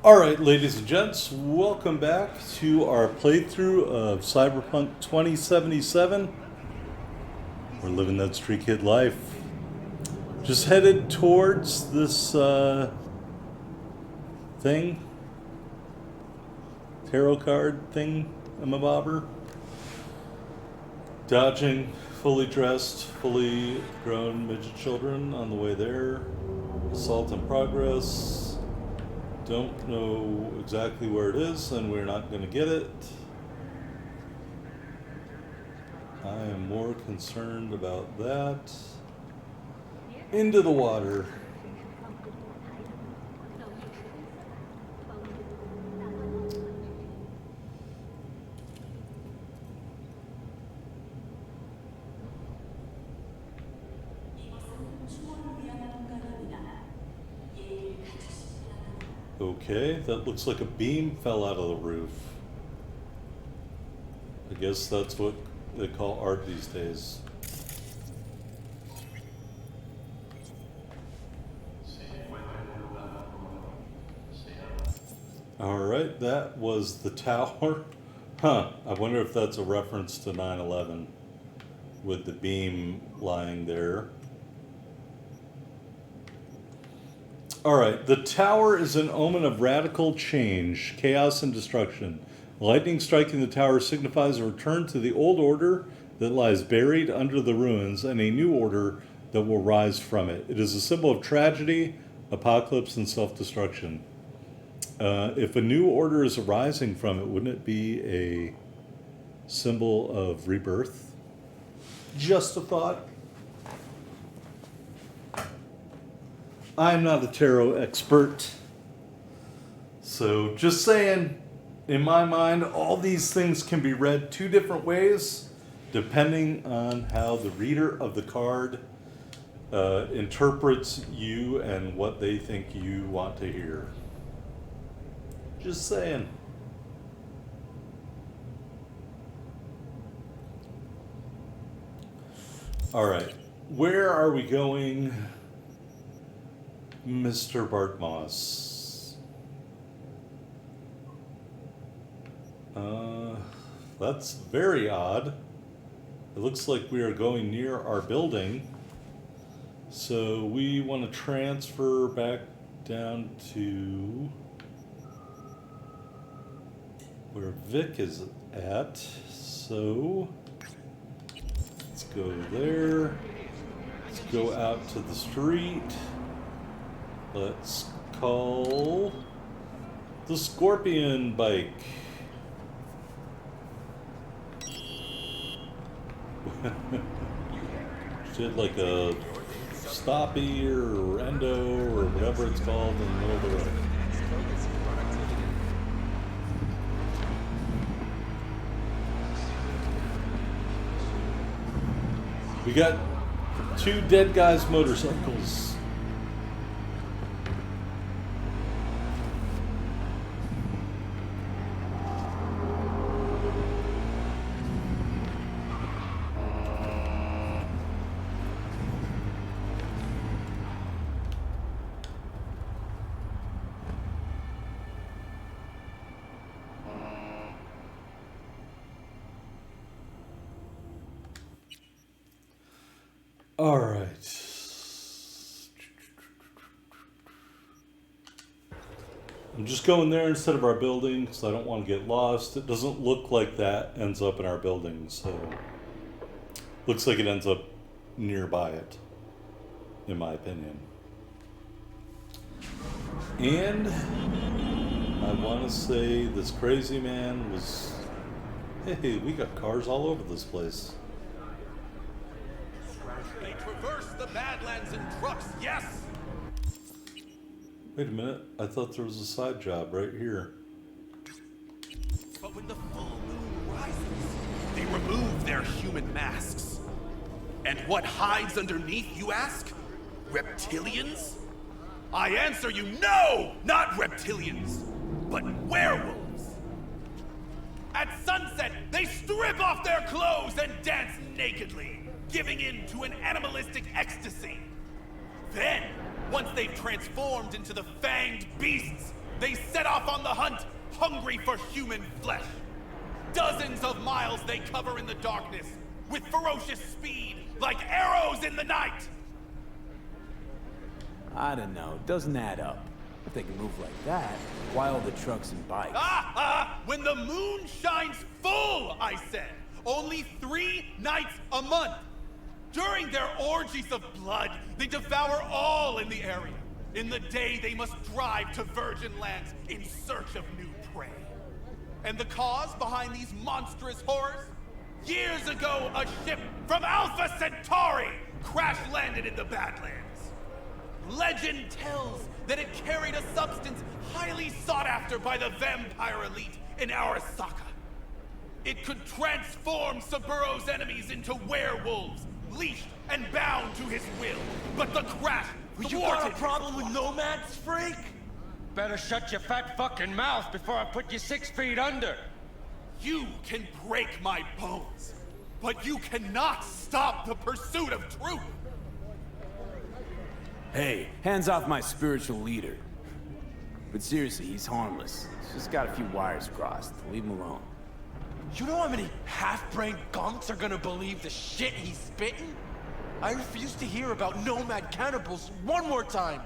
Alright, ladies and gents, welcome back to our playthrough of Cyberpunk 2077. We're living that Streetkid life. Just headed towards this thing. Tarot card thing, Bobber. Dodging fully dressed, fully grown midget children on the way there. Assault in progress. Don't know exactly where it is, and we're not going to get it. I am more concerned about that. Into the water. Okay, that looks like a beam fell out of the roof. I guess that's what they call art these days. Alright, that was the tower. Huh, I wonder if that's a reference to 9/11 with the beam lying there. Alright, the tower is an omen of radical change, chaos, and destruction. Lightning striking the tower signifies a return to the old order that lies buried under the ruins and a new order that will rise from it. It is a symbol of tragedy, apocalypse, and self-destruction. If a new order is arising from it, wouldn't it be a symbol of rebirth? Just a thought. I'm not a tarot expert, so just saying, in my mind, all these things can be read two different ways, depending on how the reader of the card interprets you and what they think you want to hear. Just saying. All right, where are we going? Mr. Bartmoss. That's very odd. It looks like we are going near our building. So we want to transfer back down to where Vic is at. So let's go there. Let's go out to the street. Let's call the Scorpion bike. Did like a stoppy or endo or whatever it's called in the middle of the road. We got two dead guys' motorcycles. All right. I'm just going there instead of our building because I don't want to get lost. It doesn't look like that ends up in our building, so looks like it ends up nearby it, in my opinion. And I want to say this crazy man was, hey, we got cars all over this place. They traverse the Badlands in trucks, yes! Wait a minute, I thought there was a side job right here. But when the full moon rises, they remove their human masks. And what hides underneath, you ask? Reptilians? I answer you, no! Not reptilians, but werewolves! At sunset, they strip off their clothes and dance nakedly, giving in to an animalistic ecstasy. Then, once they've transformed into the fanged beasts, They set off on the hunt, hungry for human flesh. Dozens of miles they cover in the darkness, with ferocious speed, like arrows in the night. I don't know, doesn't add up. If they can move like that, why all the trucks and bikes? When the moon shines full, I said. Only 3 nights a month. During their orgies of blood, they devour all in the area. In the day, they must drive to virgin lands in search of new prey. And the cause behind these monstrous horrors? Years ago, a ship from Alpha Centauri crash-landed in the Badlands. Legend tells that it carried a substance highly sought after by the vampire elite in Arasaka. It could transform Saburo's enemies into werewolves, leashed and bound to his will. But the crash You got a problem with nomads, freak? Better shut your fat fucking mouth before I put you 6 feet under. You can break my bones, but you cannot stop the pursuit of truth. Hey, hands off my spiritual leader. But seriously, he's harmless. He's just got a few wires crossed. Leave him alone. You know how many half-brained gunks are gonna believe the shit he's spitting? I refuse to hear about nomad cannibals one more time.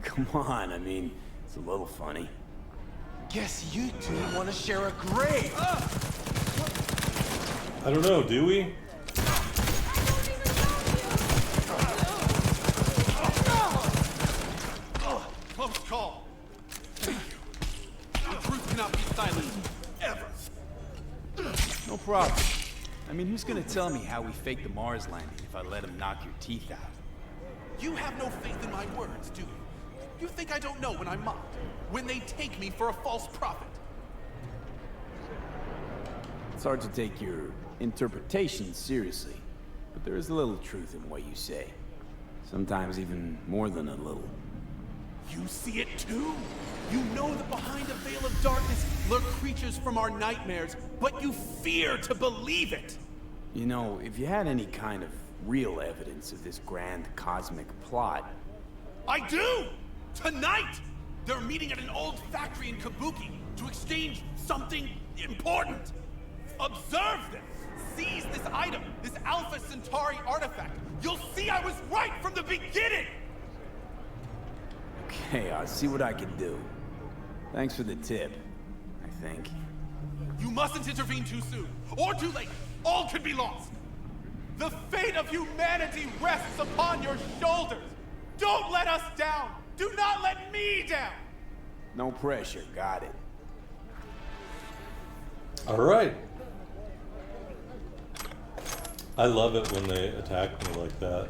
Come on, I mean, it's a little funny. Guess you two want to share a grave. I don't know, do we? Close call. Thank you. The truth cannot be silenced, ever. No problem. I mean, who's gonna tell me how we faked the Mars landing if I let him knock your teeth out? You have no faith in my words, do you? You think I don't know when I'm mocked? When they take me for a false prophet? It's hard to take your interpretation seriously, but there is a little truth in what you say. Sometimes even more than a little. You see it too? You know that behind a veil of darkness lurk creatures from our nightmares, but you fear to believe it. You know, if you had any kind of real evidence of this grand cosmic plot... I do! Tonight! They're meeting at an old factory in Kabuki to exchange something important. Observe this! Seize this item, this Alpha Centauri artifact. You'll see I was right from the beginning! Okay, I'll see what I can do. Thanks for the tip, I think. You mustn't intervene too soon, or too late. All could be lost. The fate of humanity rests upon your shoulders. Don't let us down. Do not let me down. No pressure, got it. All right. I love it when they attack me like that.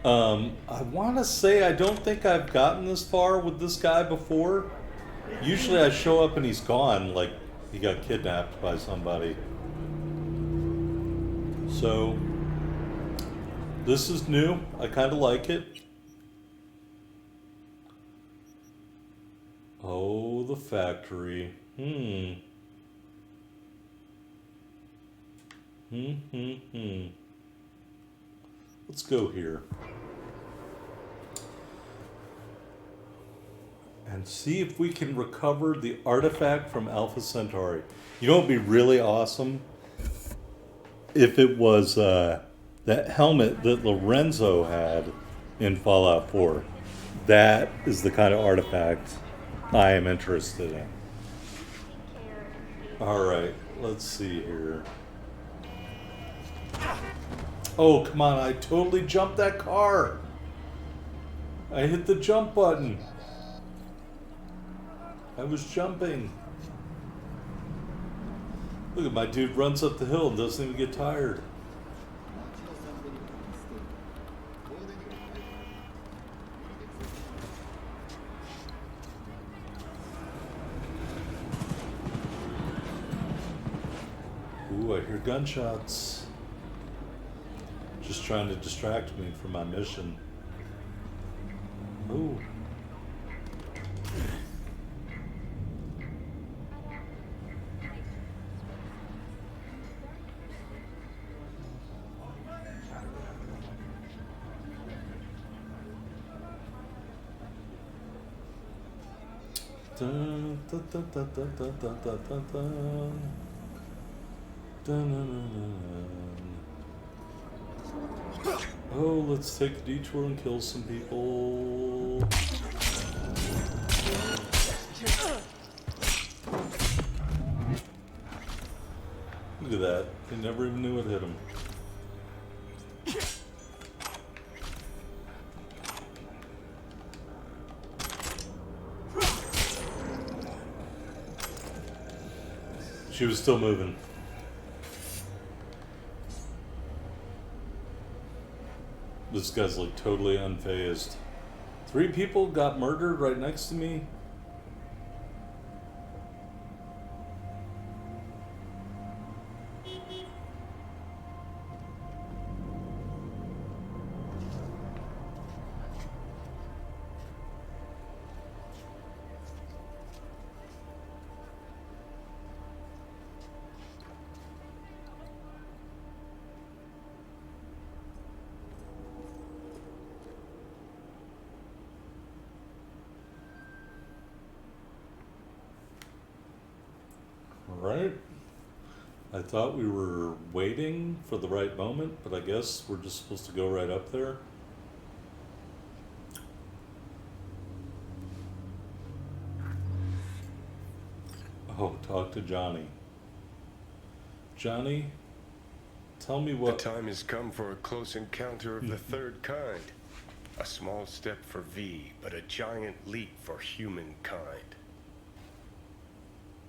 I want to say I don't think I've gotten this far with this guy before. Usually I show up and he's gone, like he got kidnapped by somebody. So, this is new. I kind of like it. Oh, the factory. Let's go here. And see if we can recover the artifact from Alpha Centauri. You know what would be really awesome? If it was that helmet that Lorenzo had in Fallout 4. That is the kind of artifact I am interested in. Alright, let's see here. Oh, come on, I totally jumped that car. I hit the jump button. I was jumping. Look at my dude runs up the hill and doesn't even get tired. Ooh, I hear gunshots. Just trying to distract me from my mission. Ooh. Dun, dun, dun, dun, dun, dun, dun, dun, dun, dun. Dun, dun, dun, dun. Oh, let's take a detour and kill some people. Look at that. They never even knew it hit him. She was still moving. This guy's like totally unfazed. 3 people got murdered right next to me. Right? I thought we were waiting for the right moment, but I guess we're just supposed to go right up there. Oh, talk to Johnny. Johnny, tell me what... The time has come for a close encounter of the third kind. A small step for V, but a giant leap for humankind.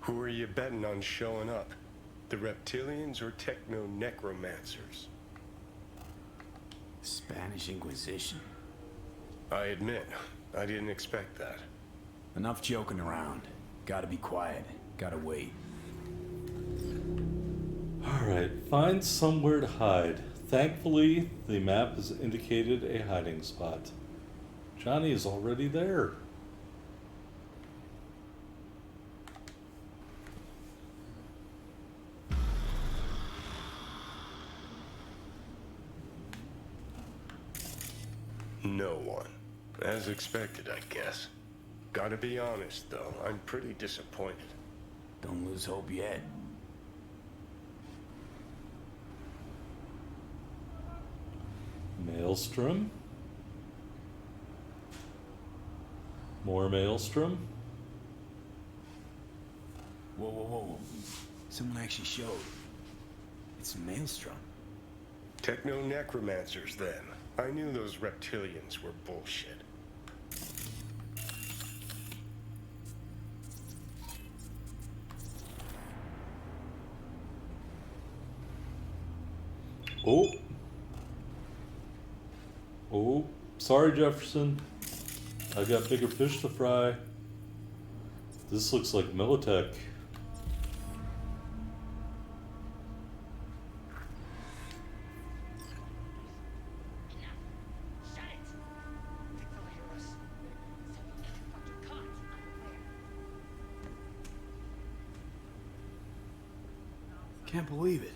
Who are you betting on showing up? The reptilians or techno-necromancers? Spanish Inquisition. I admit, I didn't expect that. Enough joking around. Gotta be quiet. Gotta wait. Alright, find somewhere to hide. Thankfully, the map has indicated a hiding spot. Johnny is already there. No one. As expected, I guess. Gotta be honest, though, I'm pretty disappointed. Don't lose hope yet. Maelstrom. More Maelstrom. Whoa, whoa, whoa. Someone actually showed. It's a Maelstrom. Techno-necromancers, then. I knew those reptilians were bullshit. Oh. Oh. Sorry, Jefferson. I got bigger fish to fry. This looks like Militech. Can't believe it.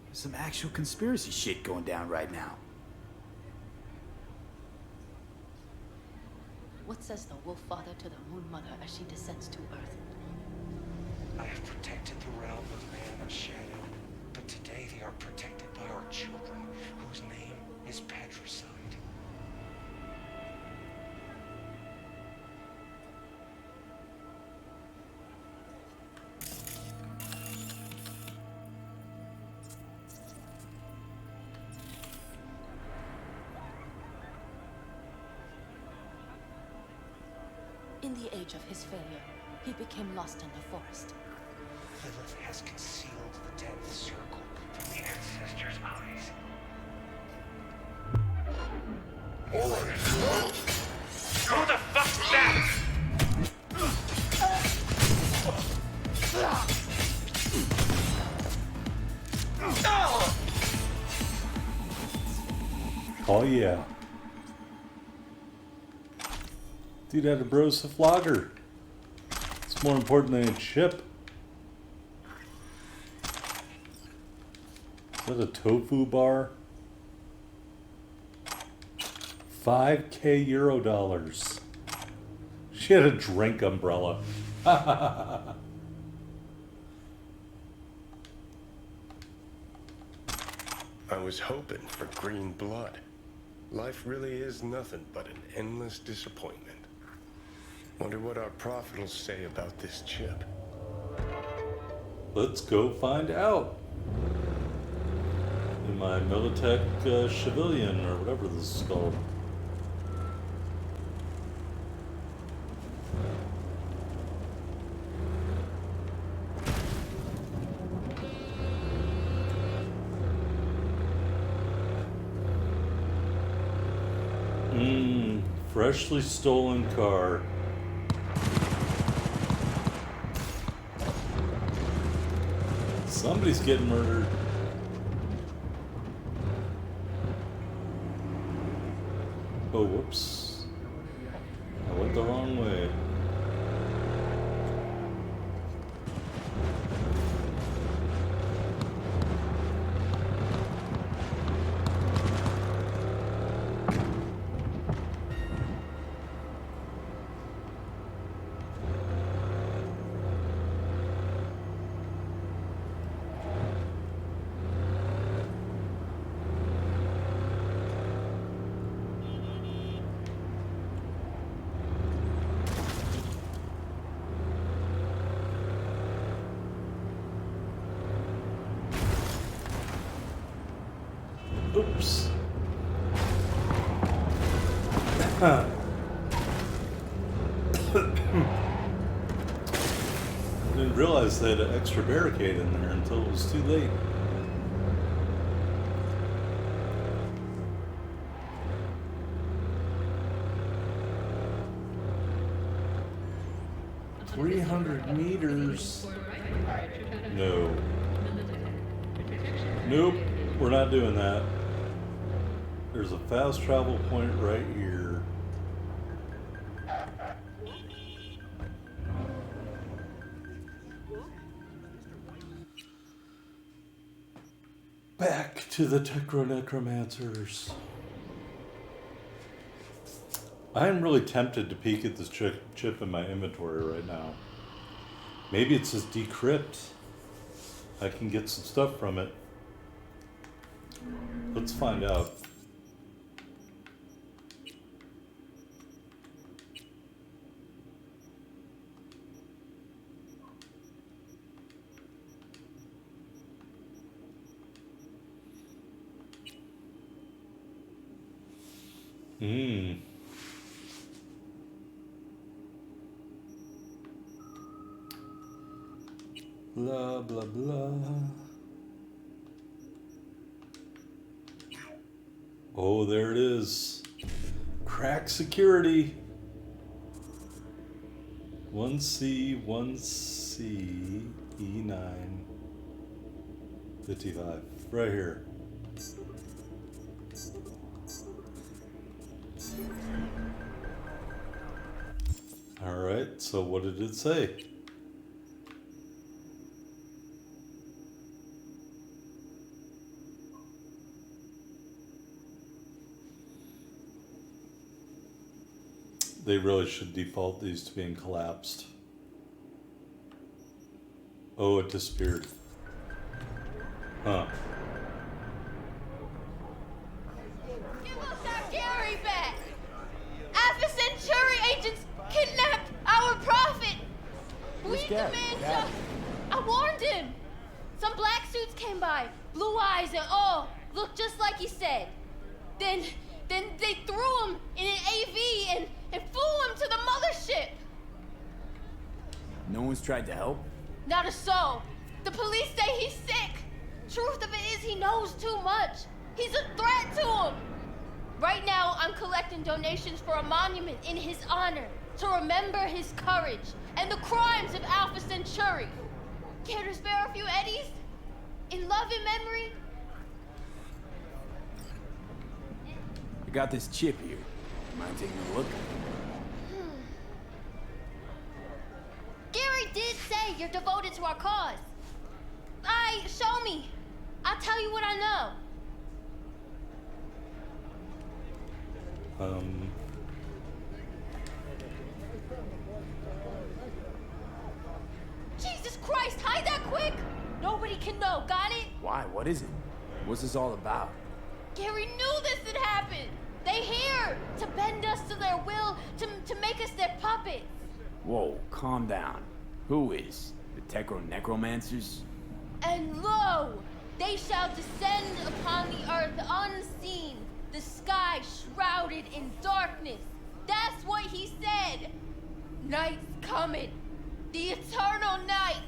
There's some actual conspiracy shit going down right now. What says the Wolf Father to the Moon Mother as she descends to Earth? I have protected the realm of man of shadow, but today they are protected by our children, whose name is patricide. In the age of his failure, he became lost in the forest. Lilith has concealed the 10th circle from the ancestors' eyes. Alright. Who the fuck's that? Oh yeah. Dude had a brosif lager. It's more important than a chip. Is that a tofu bar? 5K Euro dollars. She had a drink umbrella. I was hoping for green blood. Life really is nothing but an endless disappointment. Wonder what our prophet will say about this chip. Let's go find out. In my Militech Civilian, or whatever this is called. Freshly stolen car. Somebody's getting murdered. Oh, whoops. I went the wrong way. Oops. Didn't realize they had an extra barricade in there until it was too late. $300 meters. No. Nope, we're not doing that. There's a fast travel point right here. Back to the Techno-Necromancers. I'm really tempted to peek at this chip in my inventory right now. Maybe it says decrypt. I can get some stuff from it. Let's find out. Blah, blah, blah. Oh, there it is. Crack security. 1C, 1C, E9, 55. Right here. Alright, so what did it say? They really should default these to being collapsed. Oh, it disappeared. Huh. Give us our Gary back! Alpha Centauri agents kidnapped our prophet! We demand justice! I warned him! Some black suits came by, blue eyes and all, looked just like he said. Then they threw him in an AV and flew him to the mothership! No one's tried to help? Not a soul. The police say he's sick. Truth of it is he knows too much. He's a threat to them. Right now, I'm collecting donations for a monument in his honor to remember his courage and the crimes of Alpha Centauri. Care to spare a few eddies? In love and memory? I got this chip here. Mind taking a look? Gary did say you're devoted to our cause. Show me. I'll tell you what I know. Nobody can know, got it? Why? What is it? What's this all about? Gary knew this would happen! They here to bend us to their will, to make us their puppets! Whoa, calm down. Who is? The Necromancers? And lo, they shall descend upon the earth unseen, the sky shrouded in darkness. That's what he said! Night's coming, the eternal night!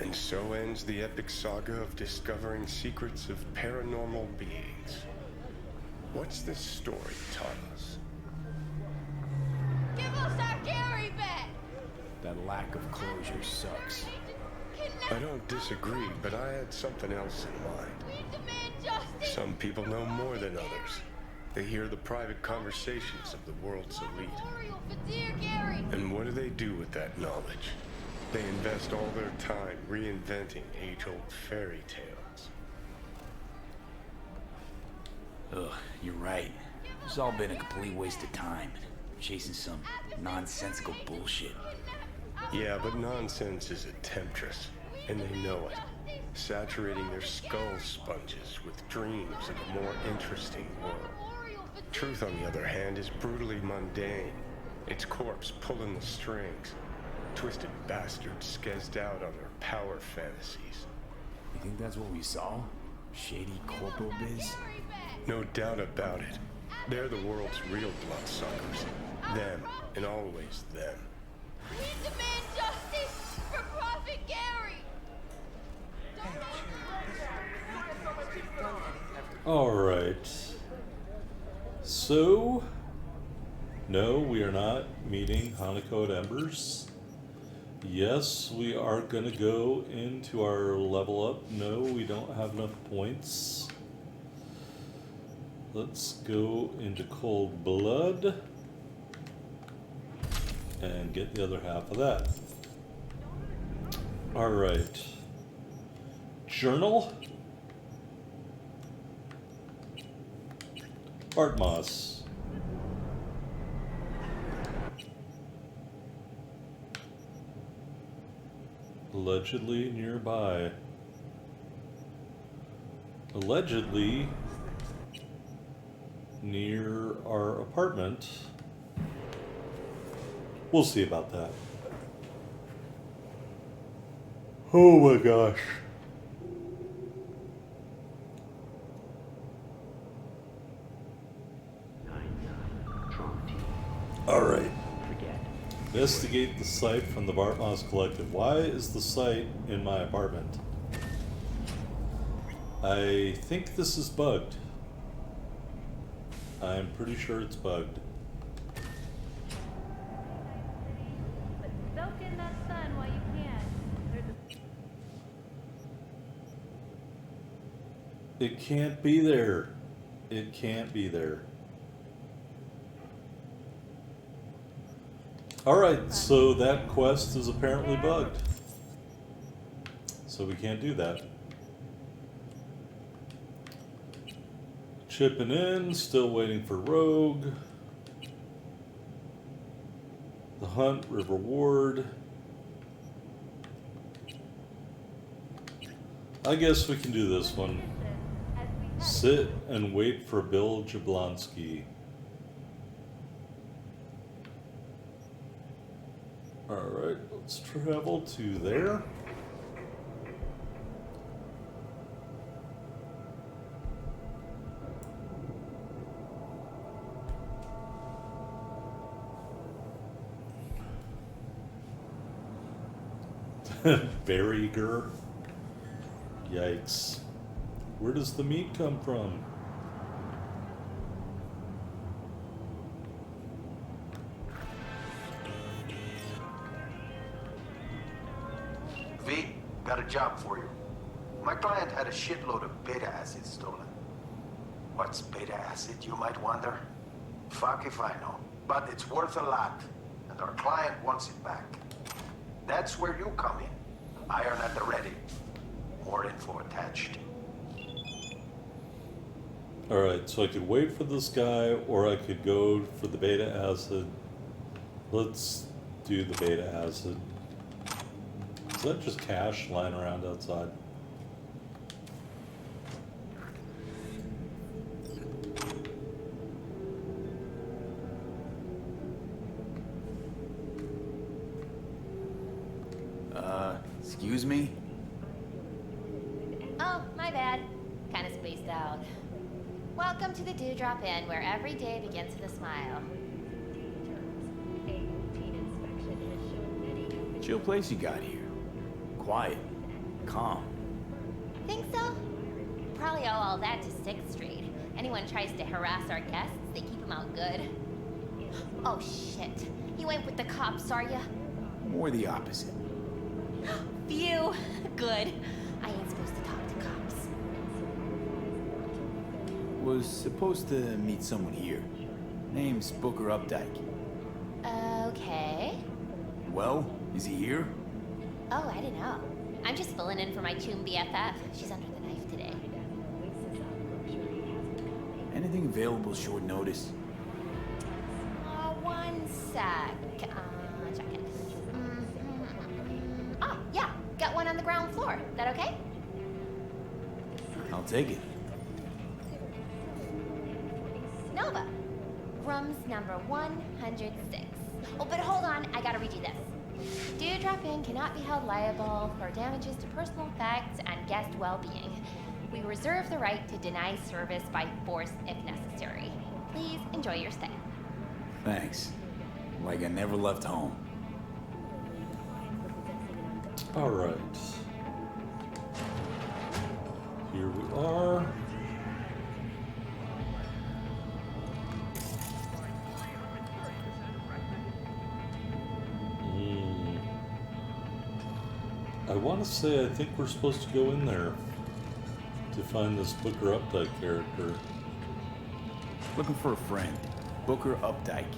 And so ends the epic saga of discovering secrets of paranormal beings. What's this story taught us? Give us our Gary back! That lack of closure sucks. I don't disagree, but I had something else in mind. We demand justice! Some people know more than others. They hear the private conversations of the world's elite. Memorial for dear Gary! And what do they do with that knowledge? They invest all their time reinventing age-old fairy tales. Ugh, you're right. It's all been a complete waste of time. Chasing some nonsensical bullshit. Yeah, but nonsense is a temptress, and they know it. Saturating their skull sponges with dreams of a more interesting world. Truth, on the other hand, is brutally mundane. Its corpse pulling the strings. Twisted bastards skezzed out on their power fantasies. You think that's what we saw? Shady corporal biz? No doubt about it. They're the world's real bloodsuckers. Them, and always them. We demand justice for Prophet Gary! Alright. So, no, we are not meeting Hanako at Embers. Yes, we are gonna go into our level up. No, we don't have enough points. Let's go into Cold Blood and get the other half of that. Alright. Journal. Bartmoss. Allegedly nearby. Allegedly near our apartment. We'll see about that. Oh my gosh. Alright. Investigate the site from the Bartmoss Collective. Why is the site in my apartment? I think this is bugged. I'm pretty sure it's bugged. But soak in that sun while you can. It can't be there. It can't be there. Alright, so that quest is apparently bugged. So we can't do that. Chipping in, still waiting for Rogue. The Hunt, River Ward. I guess we can do this one. Sit and wait for Bill Jablonski. Alright, let's travel to there. Barriger. Yikes. Where does the meat come from? V, got a job for you. My client had a shitload of beta acid stolen. What's beta acid, you might wonder? Fuck if I know. But it's worth a lot, and our client wants it back. That's where you come in. Iron at the ready. More info attached. Alright, so I could wait for this guy, or I could go for the beta acid. Let's do the beta acid. Is that just cash lying around outside? Excuse me? Oh, my bad. Kinda spaced out. Welcome to the Dewdrop Inn, where every day begins with a smile. Chill place you got here. Quiet. Calm. Think so? Probably owe all that to 6th Street. Anyone tries to harass our guests, they keep them out good. Oh shit. You ain't with the cops, are ya? More the opposite. Phew. Good. I ain't supposed to talk to cops. Was supposed to meet someone here. Name's Booker Updike. Okay. Well, is he here? Oh, I didn't know. I'm just filling in for my Choom BFF. She's under the knife today. Anything available short notice? One sec. Check it. Oh, yeah. Got one on the ground floor. That okay? I'll take it. Nova. Rooms number 106. Oh, but hold on. I gotta read you this. Dewdrop Inn cannot be held liable for damages to personal effects and guest well-being. We reserve the right to deny service by force if necessary. Please enjoy your stay. Thanks. Like I never left home. All right. Here we are. I want to say I think we're supposed to go in there to find this Booker Updike character. Looking for a friend. Booker Updike.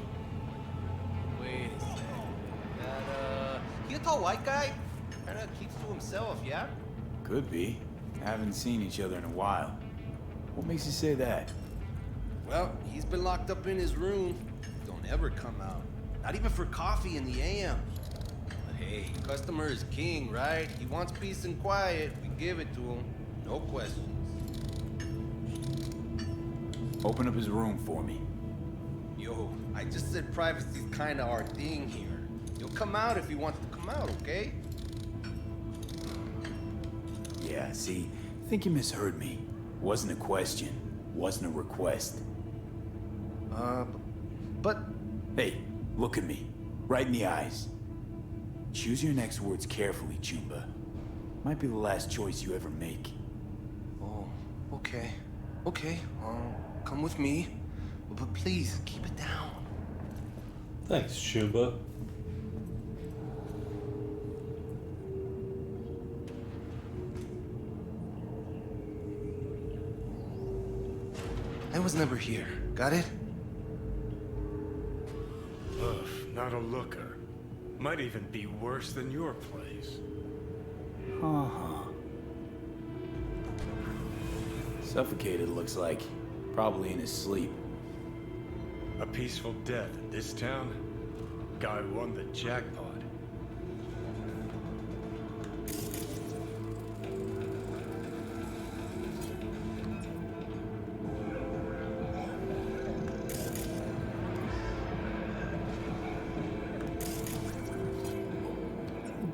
Wait a second. That, he a tall white guy? Kinda keeps to himself, yeah? Could be. Haven't seen each other in a while. What makes you say that? Well, he's been locked up in his room. Don't ever come out. Not even for coffee in the AM. But hey, customer is king, right? He wants peace and quiet. We give it to him. No questions. Open up his room for me. Yo, I just said privacy's kinda our thing here. He'll come out if he wants to come out, okay? Yeah, see, I think you misheard me. Wasn't a question. Wasn't a request. But... Hey, look at me. Right in the eyes. Choose your next words carefully, Chumba. Might be the last choice you ever make. Oh, okay. Okay, come with me. But please, keep it down. Thanks, Chumba. I was never here. Got it? Ugh, not a looker. Might even be worse than your place. Uh-huh. Suffocated, looks like. Probably in his sleep. A peaceful death in this town? Guy won the jackpot.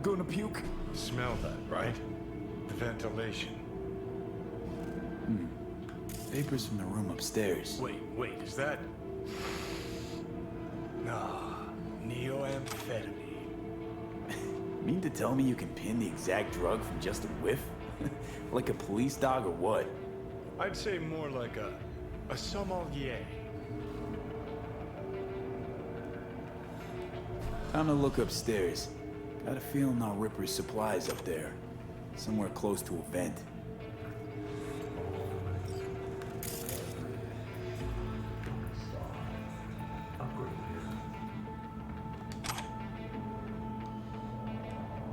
Gonna puke? Smell that, right? The ventilation. Papers from the room upstairs. Wait, is that... Nah, neoamphetamine. Mean to tell me you can pin the exact drug from just a whiff? Like a police dog or what? I'd say more like a sommelier. Time to look upstairs. Got a feeling I'll Ripper's supplies up there. Somewhere close to a vent.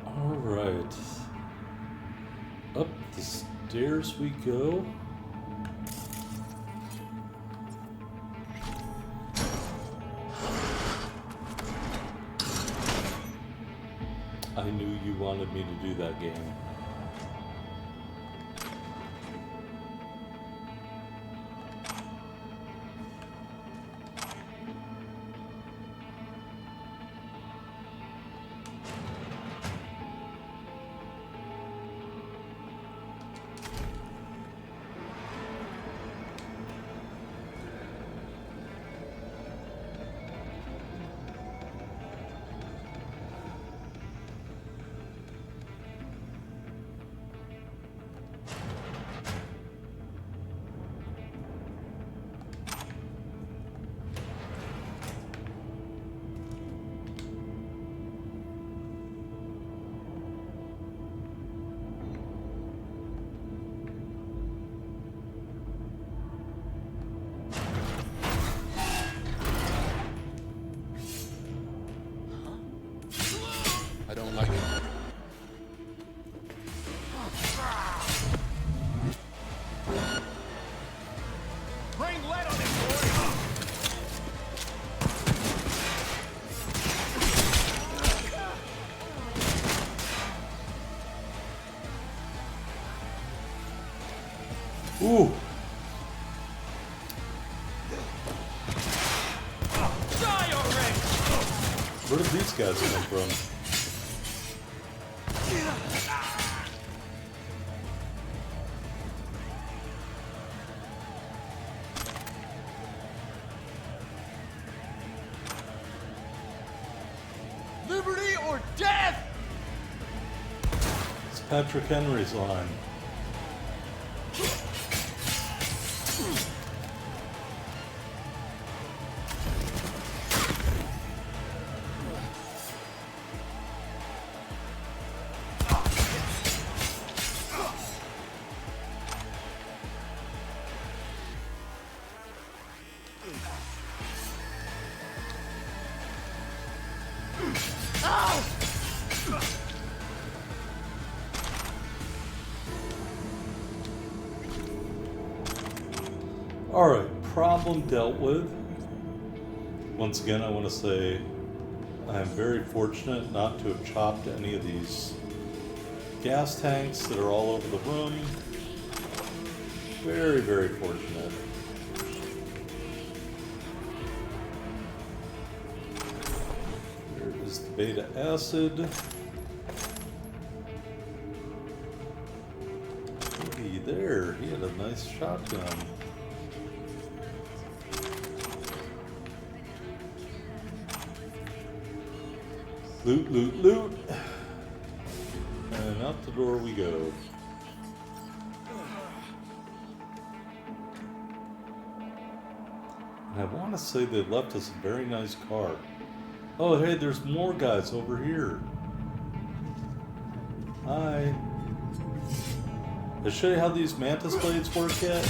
All right. Up the stairs we go. I knew you wanted me to do that game. like it. Bring lead on it, boy! Ooh. Die already! Where did these guys come from? Liberty or death! It's Patrick Henry's line. Alright, problem dealt with. Once again, I want to say I am very fortunate not to have chopped any of these gas tanks that are all over the room. Very, very fortunate. There is the beta acid. Looky there, he had a nice shotgun. Loot, loot, loot. And out the door we go. And I want to say they left us a very nice car. Oh, hey, there's more guys over here. Hi. Did I show you how these mantis blades work yet?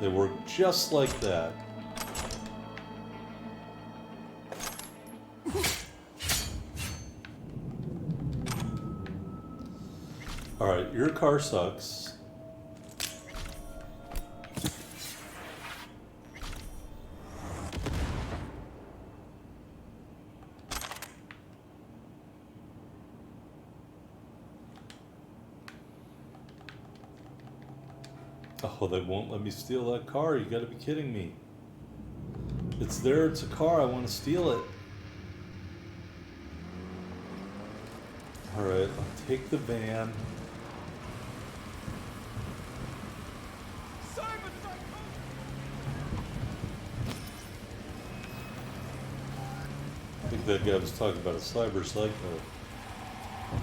They work just like that. Alright, your car sucks. Oh, they won't let me steal that car. You gotta be kidding me. It's there, it's a car, I want to steal it. Alright, I'll take the van. I think that guy was talking about a cyber psycho.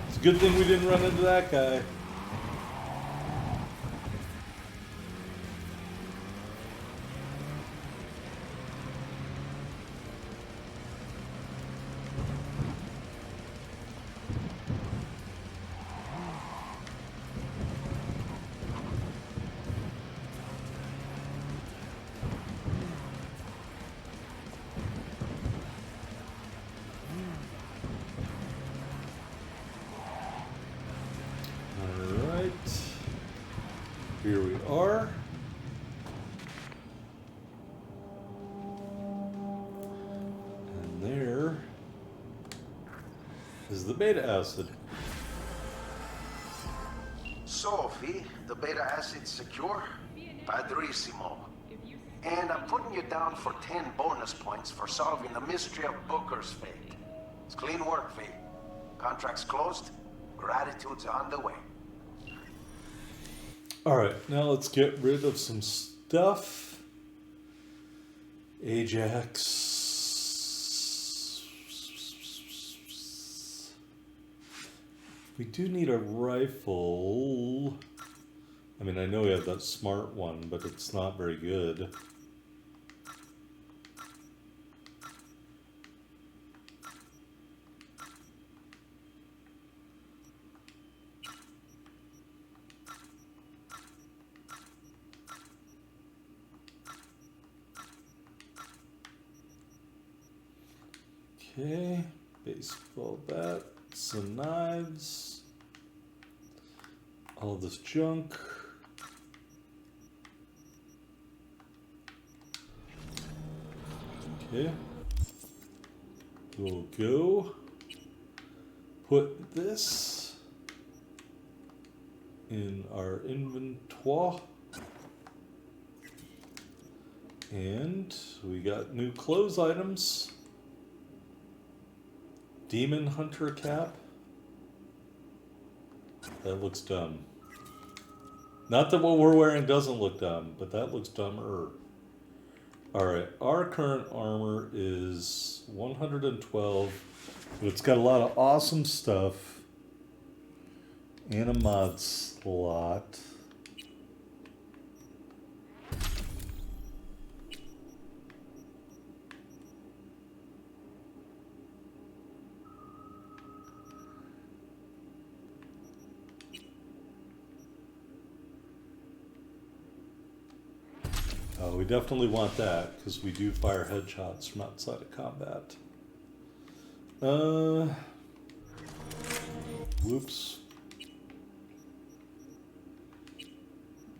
It's a good thing we didn't run into that guy. Here we are. And there is the beta acid. So, V, the beta acid's secure? Padrissimo. And I'm putting you down for 10 bonus points for solving the mystery of Booker's fate. It's clean work, V. Contract's closed. Gratitude's on the way. Alright, now let's get rid of some stuff. Ajax. We do need a rifle. I mean, I know we have that smart one, but it's not very good. Okay, baseball bat, some knives, all this junk. Okay, we'll go put this in our inventory. And we got new clothes items. Demon Hunter cap. That looks dumb. Not that what we're wearing doesn't look dumb, but that looks dumber. Alright, our current armor is 112. But it's got a lot of awesome stuff. And a mod slot. We definitely want that, because we do fire headshots from outside of combat. Whoops.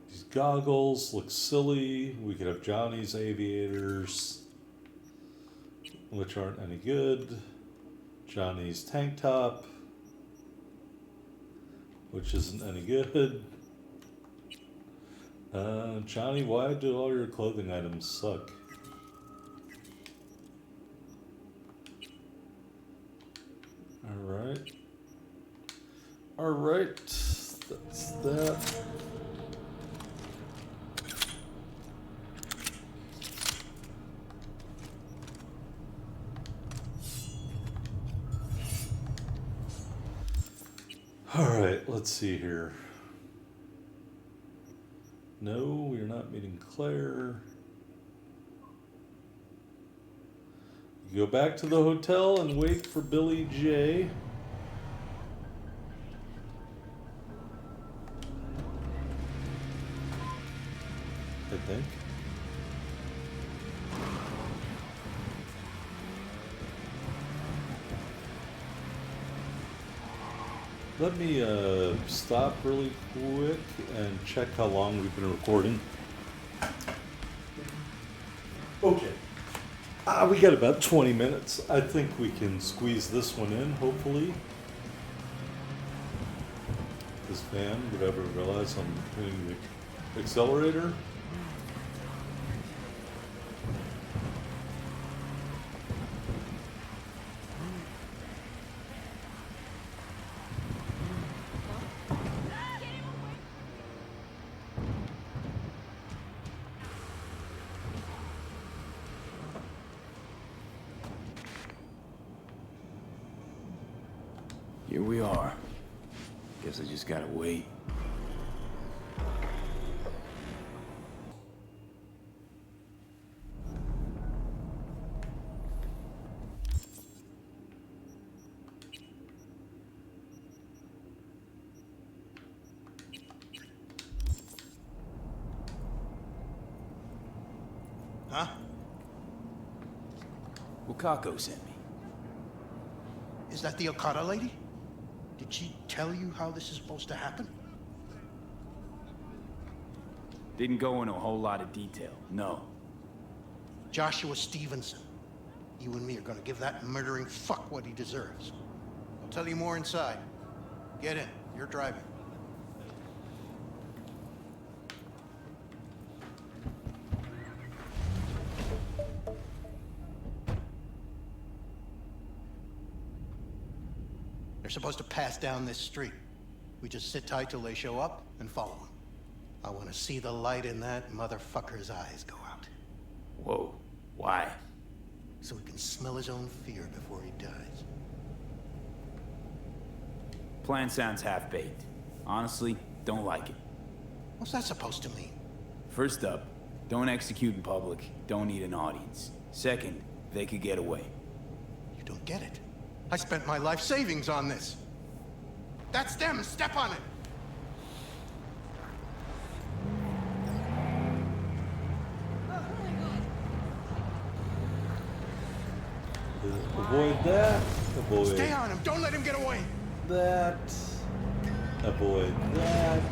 These goggles look silly. We could have Johnny's aviators, which aren't any good. Johnny's tank top, which isn't any good. Johnny, why do all your clothing items suck? Alright. Alright. That's that. Alright, let's see here. No, we're not meeting Claire. You go back to the hotel and wait for Billy J. I think. Let me stop really quick and check how long we've been recording. Okay. We got about 20 minutes. I think we can squeeze this one in, hopefully. This van, did I ever realize I'm hitting the accelerator? Here we are. Guess I just gotta wait. Huh? Wakako sent me. Is that the Okada lady? Did she tell you how this is supposed to happen? Didn't go into a whole lot of detail, no. Joshua Stevenson. You and me are gonna give that murdering fuck what he deserves. I'll tell you more inside. Get in. You're driving. They're supposed to pass down this street. We just sit tight till they show up and follow them. I want to see the light in that motherfucker's eyes go out. Whoa, why? So he can smell his own fear before he dies. Plan sounds half-baked. Honestly, don't like it. What's that supposed to mean? First up, don't execute in public, don't need an audience. Second, they could get away. You don't get it. I spent my life savings on this. That's them. Step on it. Avoid that. Avoid Stay on him. Don't let him get away. that. Avoid that.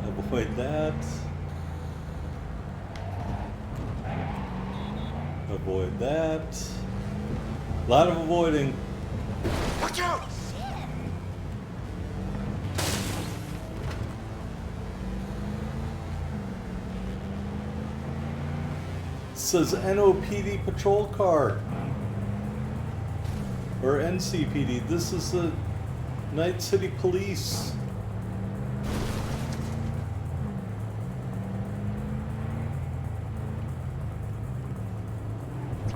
Avoid that. Avoid that. A lot of avoiding. Watch out! Says NOPD patrol car. Or NCPD. This is the Night City Police.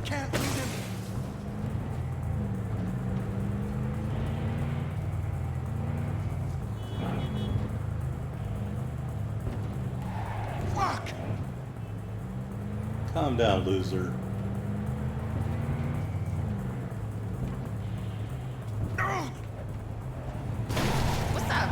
Can't lead him. Fuck! Calm down, loser. What's up?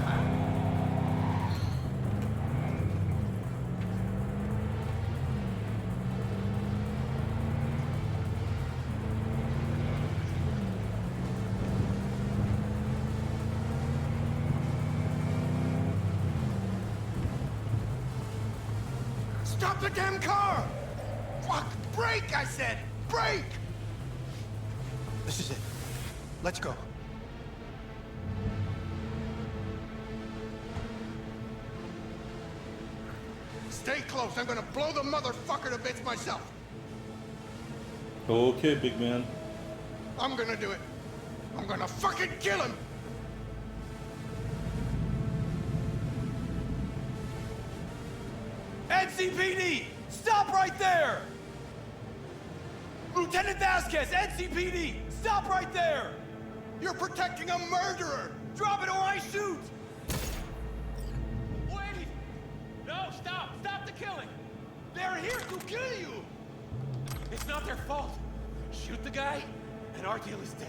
Stop the damn car! Fuck! Brake, I said! Brake! This is it. Let's go. Stay close. I'm gonna blow the motherfucker to bits myself. Okay, big man. I'm gonna do it. I'm gonna fucking kill him! NCPD! Stop right there! Lieutenant Vasquez, NCPD! Stop right there! You're protecting a murderer! Drop it or I shoot! Wait! No, stop! Stop the killing! They're here to kill you! It's not their fault. Shoot the guy, and our deal is dead.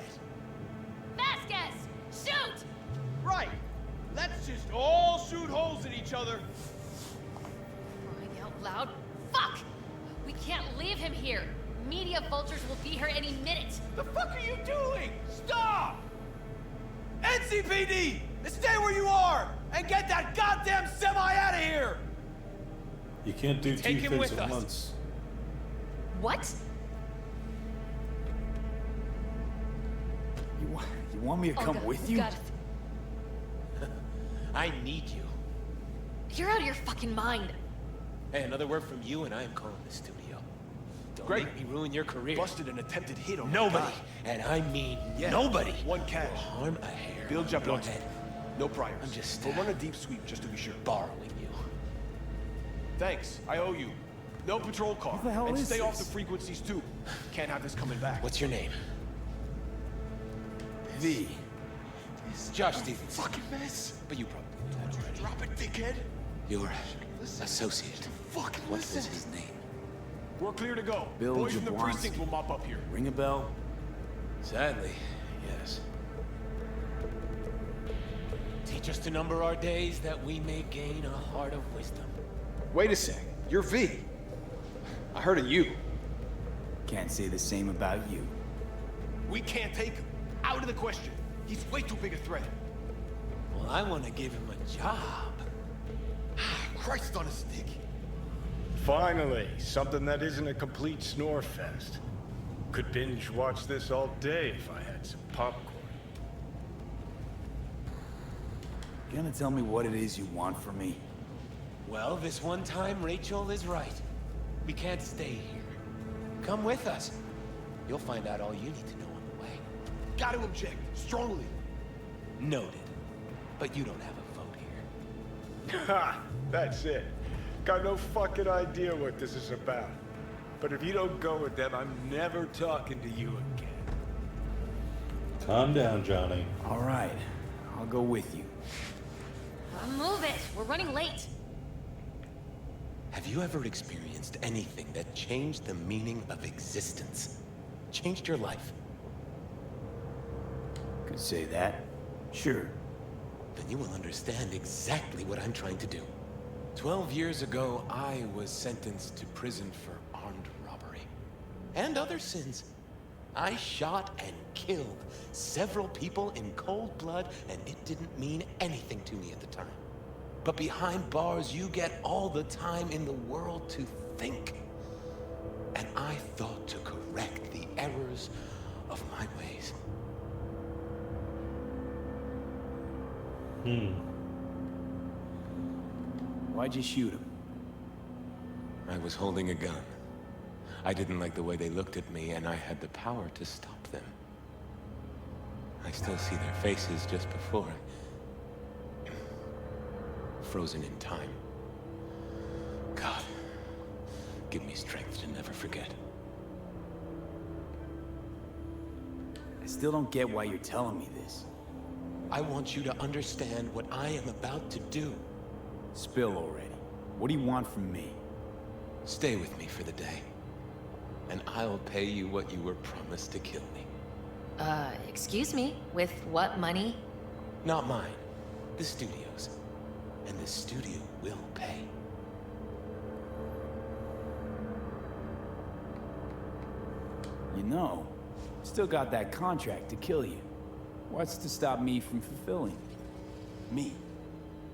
Vasquez! Shoot! Right! Let's just all shoot holes in each other. Crying out loud. Fuck! We can't leave him here. Media vultures will be here any minute. The fuck are you doing? Stop! NCPD! Stay where you are! And get that goddamn semi out of here! You can't do Take two him things with at us. once. What? You want me to come God, with you? God. I need you. You're out of your fucking mind. Hey, another word from you and I am calling the studio. Don't make me ruin your career. Busted an attempted hit on Nobody, and I mean nobody, One cash. will harm a hair Bill on jump your on head. No priors. I'm just We'll run a deep sweep just to be sure. borrowing you. Thanks. I owe you. No patrol car. What the hell and is stay off the this? frequencies too. Can't have this coming back. What's your name? V. It's Josh Stevens. fucking mess? But you probably know that already. Drop it, dickhead. Your associate. Fucking What was listen. his name? We're clear to go. Bill Boys from the Jablonski. precinct will mop up here. Ring a bell? Sadly, yes. Teach us to number our days that we may gain a heart of wisdom. Wait a sec. You're V. I heard of you. Can't say the same about you. We can't take him. Out of the question. He's way too big a threat. Well, I want to give him a job. Christ on a stick. Finally, something that isn't a complete snore fest. Could binge watch this all day if I had some popcorn. You gonna tell me what it is you want from me? Well, this one time, Rachel is right. We can't stay here. Come with us. You'll find out all you need to know on the way. Got to object. Strongly. Noted. But you don't have a vote here. Ha! That's it. Got no fucking idea what this is about. But if you don't go with them, I'm never talking to you again. Calm down, Johnny. All right, I'll go with you. Move it. We're running late. Have you ever experienced anything that changed the meaning of existence? Changed your life? Could say that. Sure. Then you will understand exactly what I'm trying to do. 12 years ago, I was sentenced to prison for armed robbery. and other sins. I shot and killed several people in cold blood, and it didn't mean anything to me at the time. But behind bars, you get all the time in the world to think. And I thought to correct the errors of my ways. Why'd you shoot him? I was holding a gun. I didn't like the way they looked at me, and I had the power to stop them. I still see their faces just before. Frozen in time. God, give me strength to never forget. I still don't get why you're telling me this. I want you to understand what I am about to do. Spill already. What do you want from me? Stay with me for the day, and I'll pay you what you were promised to kill me. Excuse me? With what money? Not mine. The studio's. And the studio will pay. You know, still got that contract to kill you. What's to stop me from fulfilling? Me.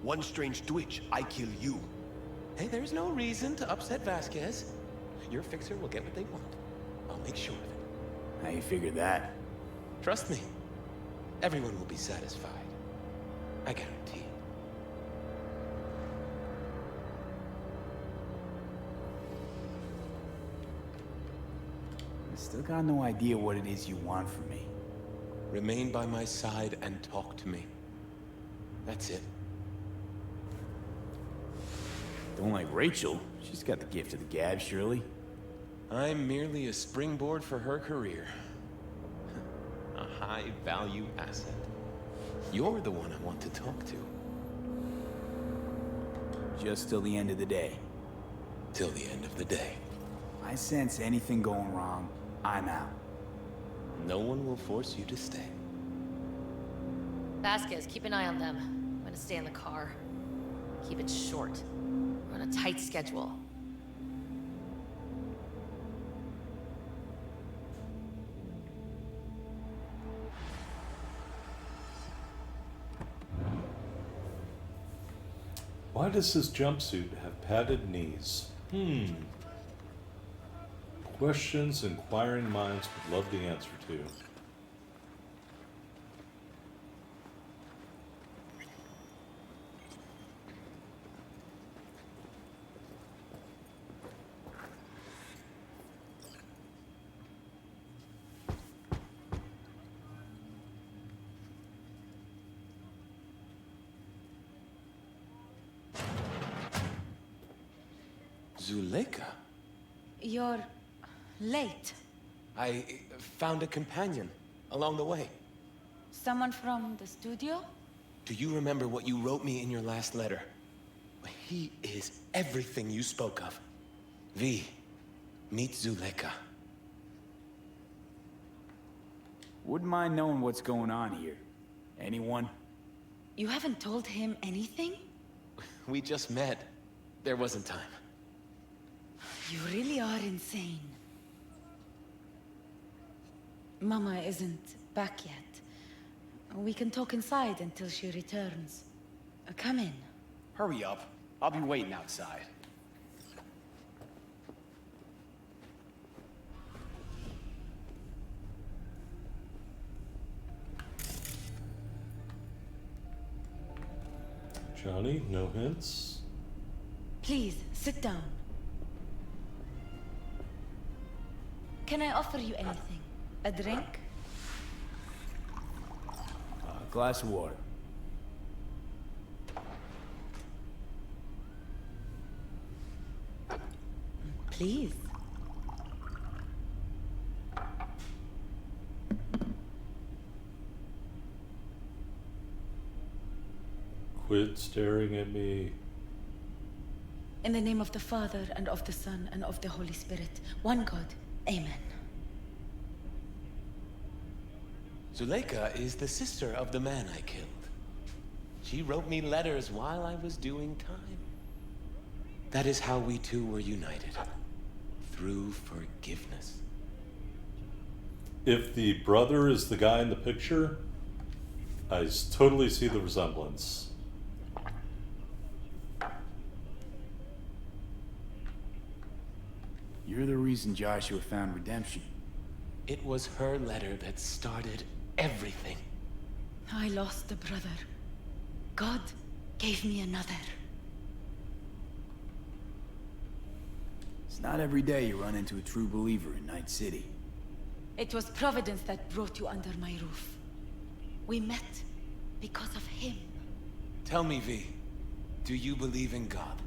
One strange twitch, I kill you. Hey, there's no reason to upset Vasquez. Your fixer will get what they want. I'll make sure of it. How you figure that? Trust me. Everyone will be satisfied. I guarantee it. I still got no idea what it is you want from me. Remain by my side and talk to me. That's it. Don't like Rachel. She's got the gift of the gab, surely. I'm merely a springboard for her career. A high-value asset. You're the one I want to talk to. Just till the end of the day. Till the end of the day. I sense anything going wrong, I'm out. No one will force you to stay. Vasquez, keep an eye on them. I'm gonna stay in the car. Keep it short. We're on a tight schedule. Why does his jumpsuit have padded knees? Questions inquiring minds would love the answer to. Zuleika? You're late. I found a companion along the way. Someone from the studio? Do you remember what you wrote me in your last letter? He is everything you spoke of. V, meet Zuleika. Wouldn't mind knowing what's going on here. Anyone? You haven't told him anything? We just met. There wasn't time. You really are insane. Mama isn't back yet. We can talk inside until she returns. Come in. Hurry up. I'll be waiting outside. Johnny, no hints? Please, sit down. Can I offer you anything? A drink? A glass of water. Please. Quit staring at me. In the name of the Father, and of the Son, and of the Holy Spirit, one God. Amen. Zuleika is the sister of the man I killed. She wrote me letters while I was doing time. That is how we two were united. Through forgiveness. If the brother is the guy in the picture, I totally see the resemblance. You're the reason Joshua found redemption. It was her letter that started everything. I lost a brother. God gave me another. It's not every day you run into a true believer in Night City. It was Providence that brought you under my roof. We met because of him. Tell me, V, do you believe in God?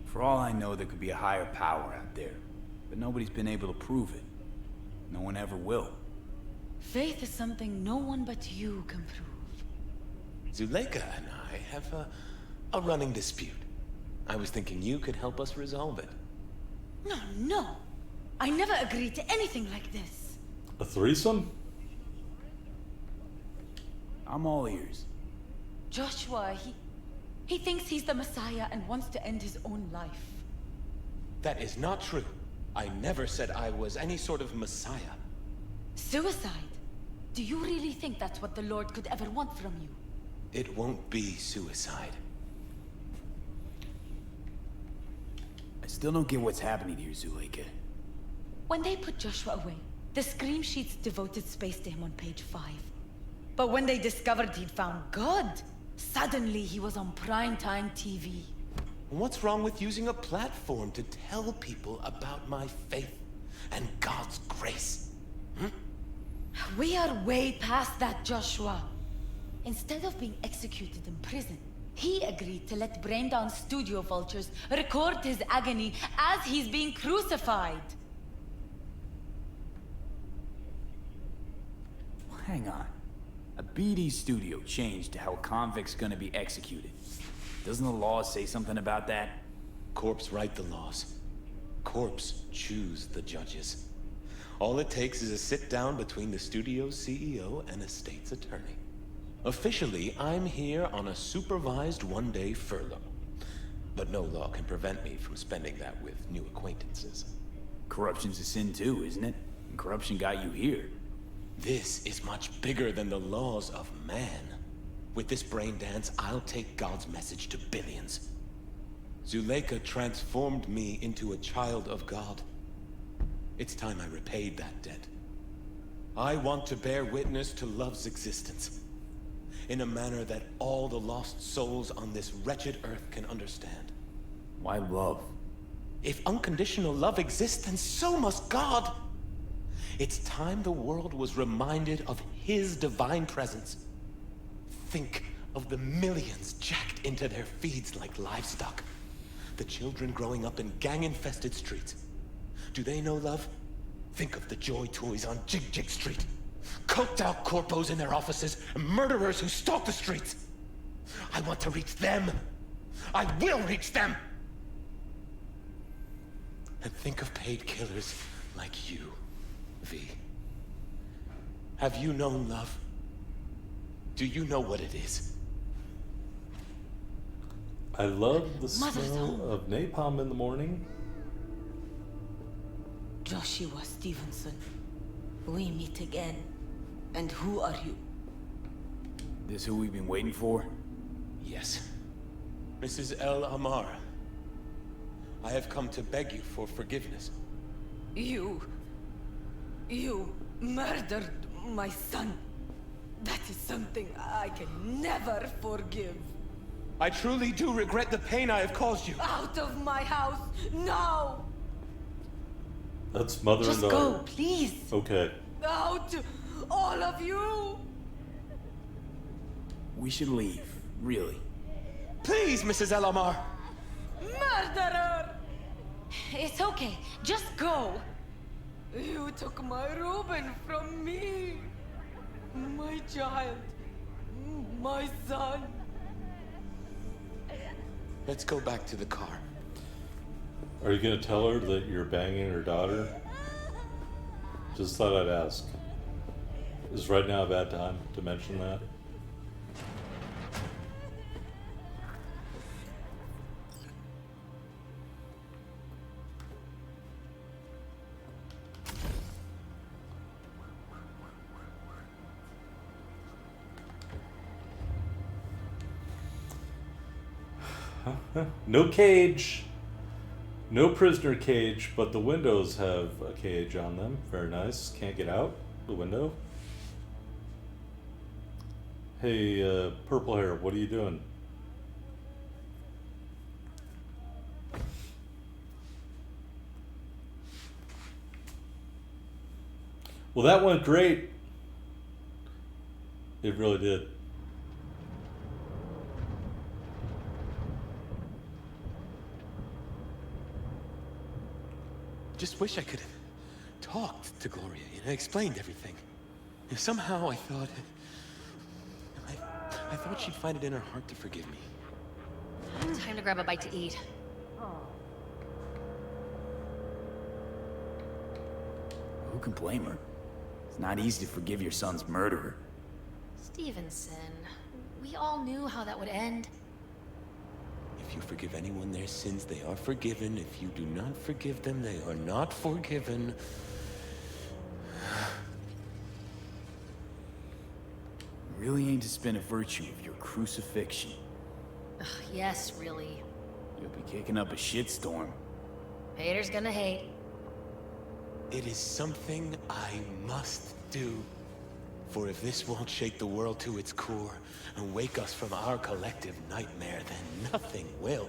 For all I know, there could be a higher power out there, but nobody's been able to prove it. No one ever will. Faith is something no one but you can prove. Zuleika and I have a running dispute. I was thinking you could help us resolve it. No. I never agreed to anything like this. A threesome? I'm all ears. Joshua, he thinks he's the Messiah and wants to end his own life. That is not true. I never said I was any sort of Messiah. Suicide? Do you really think that's what the Lord could ever want from you? It won't be suicide. I still don't get what's happening here, Zuleika. When they put Joshua away, the scream sheets devoted space to him on page 5. But when they discovered he'd found God, suddenly he was on primetime TV. What's wrong with using a platform to tell people about my faith and God's grace? We are way past that, Joshua. Instead of being executed in prison, he agreed to let brain-down studio vultures record his agony as he's being crucified. Hang on. A BD studio changed to how a convict's gonna be executed. Doesn't the law say something about that? Corps write the laws. Corps choose the judges. All it takes is a sit-down between the studio's CEO and a state's attorney. Officially, I'm here on a supervised one-day furlough. But no law can prevent me from spending that with new acquaintances. Corruption's a sin too, isn't it? And corruption got you here. This is much bigger than the laws of man. With this brain dance, I'll take God's message to billions. Zuleika transformed me into a child of God. It's time I repaid that debt. I want to bear witness to love's existence in a manner that all the lost souls on this wretched earth can understand. Why love? If unconditional love exists, then so must God. It's time the world was reminded of His divine presence. Think of the millions jacked into their feeds like livestock. The children growing up in gang-infested streets. Do they know love? Think of the joy toys on Jig Jig Street. Coked-out corpos in their offices, and murderers who stalk the streets. I want to reach them. I will reach them. And think of paid killers like you, V. Have you known love? Do you know what it is? I love the smell of napalm in the morning. Joshua Stevenson, we meet again. And who are you? This who we've been waiting for? Yes. Mrs. El Amar. I have come to beg you for forgiveness. You murdered my son. That is something I can never forgive. I truly do regret the pain I have caused you. Out of my house, now! That's mother and daughter. Just go, please. Okay. Out, all of you! We should leave, really. Please, Mrs. El Amar. Murderer! It's okay, just go. You took my Reuben from me. My child. My son. Let's go back to the car. Are you gonna tell her that you're banging her daughter? Just thought I'd ask. Is right now a bad time to mention that? No cage. No prisoner cage, but the windows have a cage on them. Very nice. Can't get out the window. Hey, purple hair, what are you doing? Well, that went great. It really did. Just wish I could have talked to Gloria, explained everything. Somehow I thought she'd find it in her heart to forgive me. Time to grab a bite to eat. Who can blame her? It's not easy to forgive your son's murderer. Stevenson, we all knew how that would end. If you forgive anyone their sins, they are forgiven. If you do not forgive them, they are not forgiven. Really aim to spin a virtue of your crucifixion. Ugh, yes, really. You'll be kicking up a shitstorm. Hater's gonna hate. It is something I must do. For if this won't shake the world to its core and wake us from our collective nightmare, then nothing will.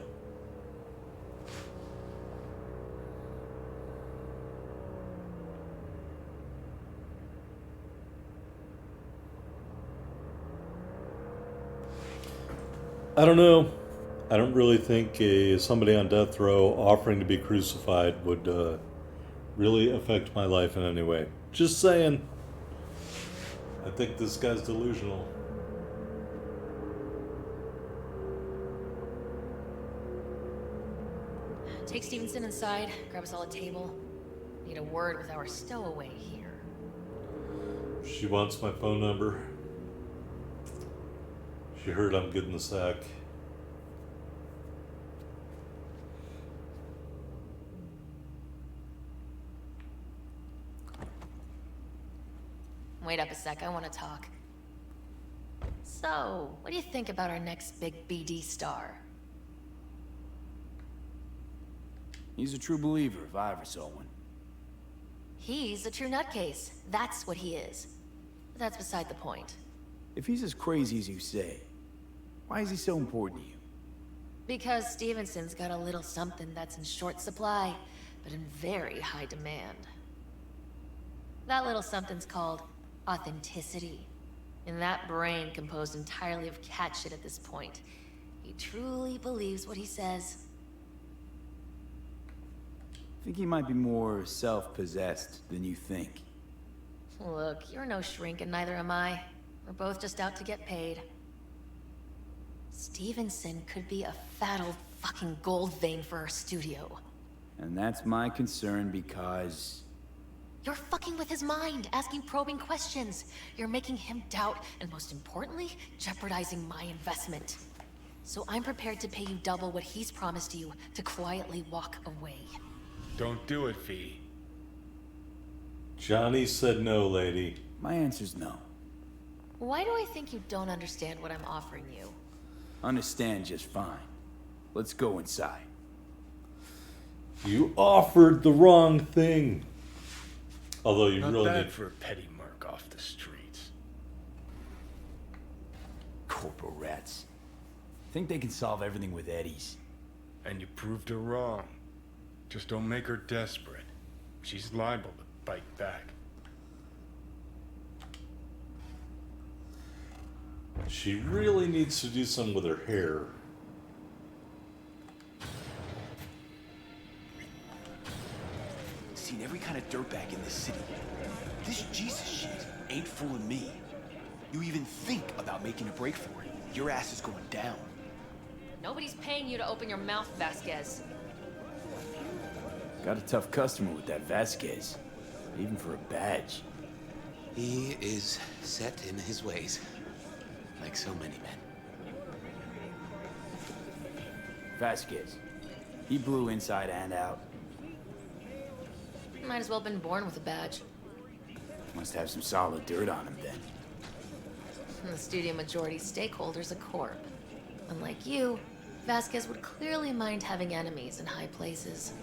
I don't know. I don't really think somebody on death row offering to be crucified would really affect my life in any way. Just saying. I think this guy's delusional. Take Stevenson inside, grab us all a table. Need a word with our stowaway here. She wants my phone number. She heard I'm good in the sack. Wait up a sec, I want to talk. So, what do you think about our next big BD star? He's a true believer, if I ever saw one. He's a true nutcase. That's what he is. But that's beside the point. If he's as crazy as you say, why is he so important to you? Because Stevenson's got a little something that's in short supply, but in very high demand. That little something's called authenticity. In that brain composed entirely of cat shit at this point, he truly believes what he says. I think he might be more self-possessed than you think. Look, you're no shrink and neither am I. We're both just out to get paid. Stevenson could be a fat old fucking gold vein for our studio. And that's my concern because... You're fucking with his mind, asking probing questions. You're making him doubt, and most importantly, jeopardizing my investment. So I'm prepared to pay you double what he's promised you to quietly walk away. Don't do it, V. Johnny said no, lady. My answer's no. Why do I think you don't understand what I'm offering you? Understand just fine. Let's go inside. You offered the wrong thing. Although you Not really bad need... for a petty merc off the streets. Corporal rats. Think they can solve everything with eddies. And you proved her wrong. Just don't make her desperate. She's liable to bite back. She really needs to do something with her hair. Seen every kind of dirtbag in this city. This Jesus shit ain't fooling me. You even think about making a break for it, your ass is going down. Nobody's paying you to open your mouth, Vasquez. Got a tough customer with that Vasquez. Even for a badge. He is set in his ways, like so many men. Vasquez. He blew inside and out. Might as well have been born with a badge. Must have some solid dirt on him then. And the studio majority stakeholder's a corp. Unlike you, Vasquez would clearly mind having enemies in high places.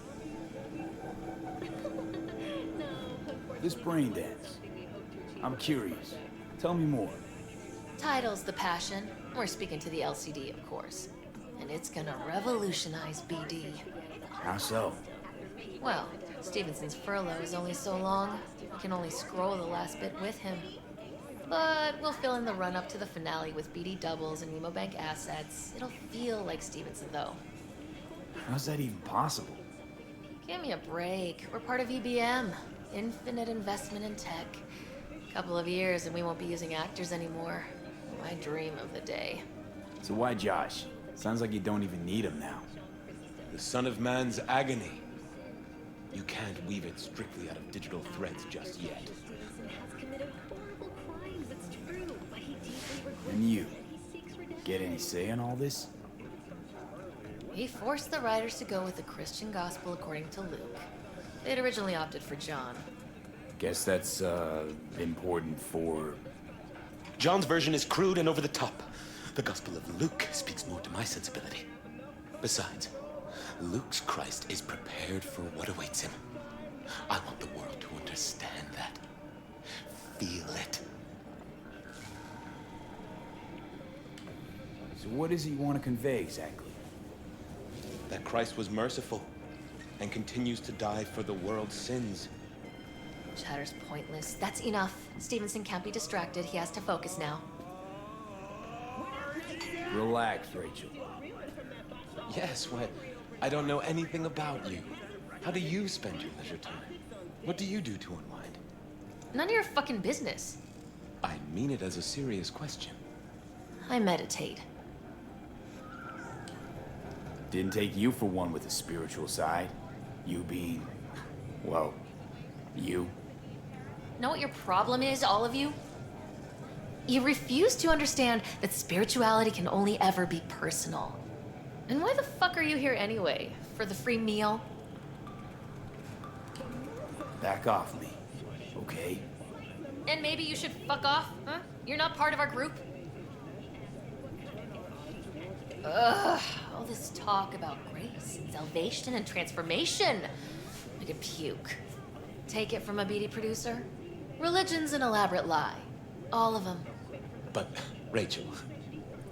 This brain dance. I'm curious. Tell me more. Title's The Passion. We're speaking to the LCD, of course. And it's gonna revolutionize BD. How so? Well, Stevenson's furlough is only so long. We can only scroll the last bit with him. But we'll fill in the run-up to the finale with BD doubles and Nemobank assets. It'll feel like Stevenson, though. How's that even possible? Give me a break. We're part of EBM. Infinite investment in tech. Couple of years and we won't be using actors anymore. My dream of the day. So why Josh? Sounds like you don't even need him now. The son of man's agony. You can't weave it strictly out of digital threads just yet. And you? Get any say in all this? He forced the writers to go with the Christian gospel according to Luke. They'd originally opted for John. Guess that's, important for... John's version is crude and over the top. The Gospel of Luke speaks more to my sensibility. Besides, Luke's Christ is prepared for what awaits him. I want the world to understand that. Feel it. So what does he want to convey exactly? That Christ was merciful and continues to die for the world's sins. Chatter's pointless. That's enough. Stevenson can't be distracted. He has to focus now. Relax, Rachel. Yes, what? I don't know anything about you. How do you spend your leisure time? What do you do to unwind? None of your fucking business. I mean it as a serious question. I meditate. Didn't take you for one with a spiritual side. You being, well, you. Know what your problem is, all of you? You refuse to understand that spirituality can only ever be personal. And why the fuck are you here anyway? For the free meal? Back off me, okay? And maybe you should fuck off, huh? You're not part of our group? Ugh, all this talk about grace and salvation and transformation. I could puke. Take it from a BD producer? Religion's an elaborate lie. All of them. But, Rachel...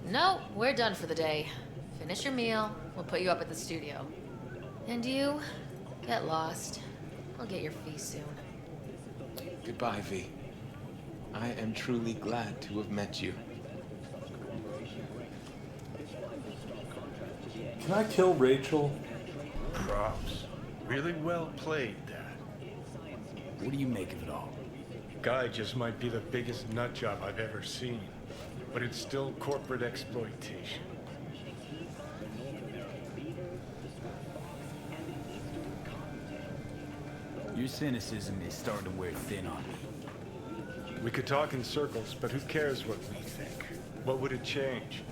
No, we're done for the day. Finish your meal, we'll put you up at the studio. And you, get lost. I'll get your fee soon. Goodbye, V. I am truly glad to have met you. Can I kill Rachel? Props. Really well played, Dad. What do you make of it all? Guy just might be the biggest nut job I've ever seen, but it's still corporate exploitation. Your cynicism is starting to wear thin on me. We could talk in circles, but who cares what we think? What would it change?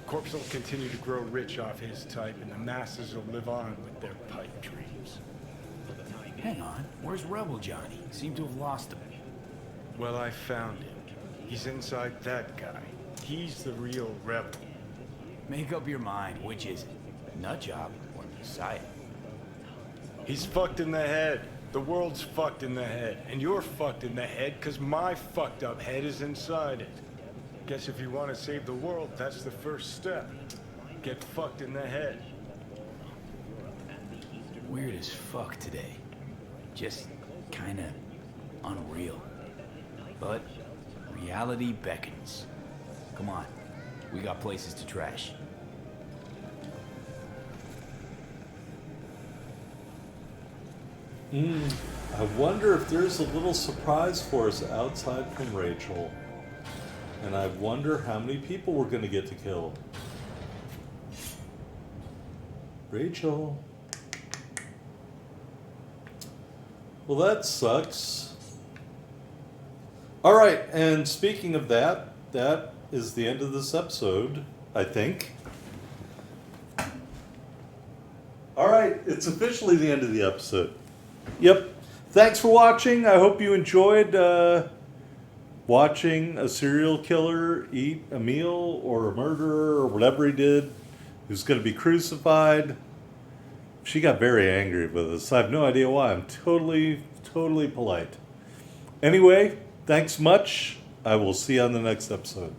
Corpse will continue to grow rich off his type, and the masses will live on with their pipe dreams. Hang on, where's Rebel Johnny? Seem to have lost him. Well, I found him. He's inside that guy. He's the real rebel. Make up your mind, which is it? Nutjob or Messiah? He's fucked in the head. The world's fucked in the head. And you're fucked in the head because my fucked up head is inside it. Guess if you want to save the world, that's the first step. Get fucked in the head. Weird as fuck today. Just kinda unreal. But reality beckons. Come on, we got places to trash. I wonder if there's a little surprise for us outside from Rachel. And I wonder how many people we're going to get to kill. Rachel. Well, that sucks. All right, and speaking of that, that is the end of this episode, I think. All right, it's officially the end of the episode. Yep. Thanks for watching. I hope you enjoyed watching a serial killer eat a meal or a murderer or whatever he did. who's going to be crucified. She got very angry with us. I have no idea why. I'm totally polite. Anyway, thanks much. I will see you on the next episode.